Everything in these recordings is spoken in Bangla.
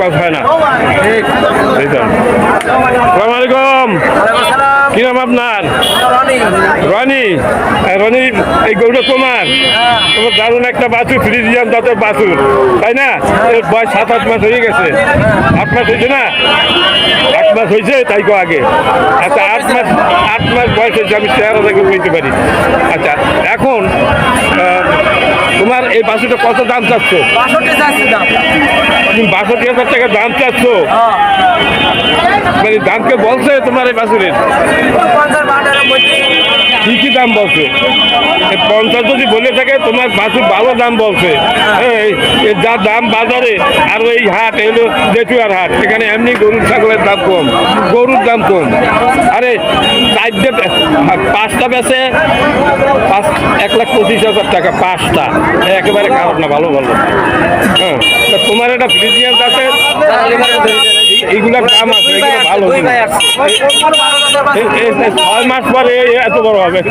কথা হয় না। আসসালামু আলাইকুম, কি নাম আপনার? রনি। রনি, এই গরুটা তোমার? তোমার দারুণ একটা বাছুর, ফ্রিজিয়ান জাতের বাছুর, তাই না? এর বয়স 7-8 মাস হয়ে গেছে। 8 মাস হয়েছে না? 8 মাস হয়েছে, তাই কো আগে। আচ্ছা, 8 মাস বয়স হয়েছে, আমি চেহারা দেখে বুঝতে পারি। আচ্ছা, এখন তোমার এই বাছুরটা কত দাম চাচ্ছ? 62,000 টাকা দাম চাচ্ছ? মানে দামকে বলছে তোমার এই বাছুরের? কি কি দাম বলছে? 50 যদি বলে থাকে, তোমার বাছুর ভালো দাম বলছে। যা দাম বাজারে, আর ওই হাট এলো জেঠুয়ার হাট, এখানে এমনি গরুর ছাগলের দাম কম, গরুর দাম কম। আরে 5টা বেচে 1,25,000 টাকা, 5টা, একেবারে খারাপ না, ভালো ভালো। হ্যাঁ, তোমার এটা ফ্রিজিয়ান আছে, এইগুলার দাম আছে, এগুলো ভালো। 6 মাস পরে এত বড় হবে।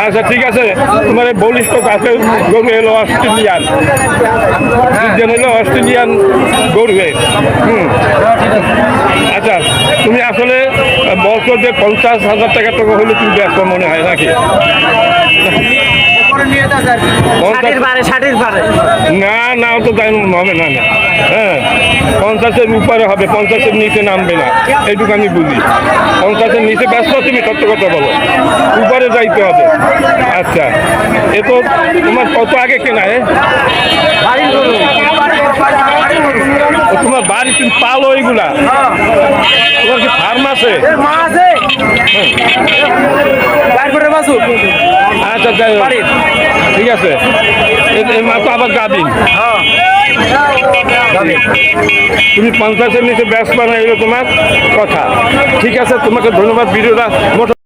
আচ্ছা, ঠিক আছে। তোমার এই বলিষ্ঠ গাছের গরু এলো অস্ট্রেলিয়ান, হলো অস্ট্রেলিয়ান গরু। আচ্ছা, তুমি আসলে বলছো যে 50,000 টাকা হলে তুমি ব্যস্ত মনে হয় নাকি? না না, তো তাই হবে না। হ্যাঁ, 50-এর উপরে হবে, 50-এর নিচে নামবে না, এইটুকু আমি বুঝি। 50-এর নিচে ব্যস্ত, তুমি সত্য কথা বলো, উপরে যাইতে হবে। আচ্ছা, এ তো তোমার কত আগে কেনা? তোমার বাড়ি, তুমি পালো এইগুলা? তোমার কি ফার্ম আছে? আচ্ছা, ঠিক আছে। এই মা তো আবার গাবিন। তুমি 50-এর নিচে ব্যস্ত না, এলো তোমার কথা। ঠিক আছে, তোমাকে ধন্যবাদ। ভিডিওটা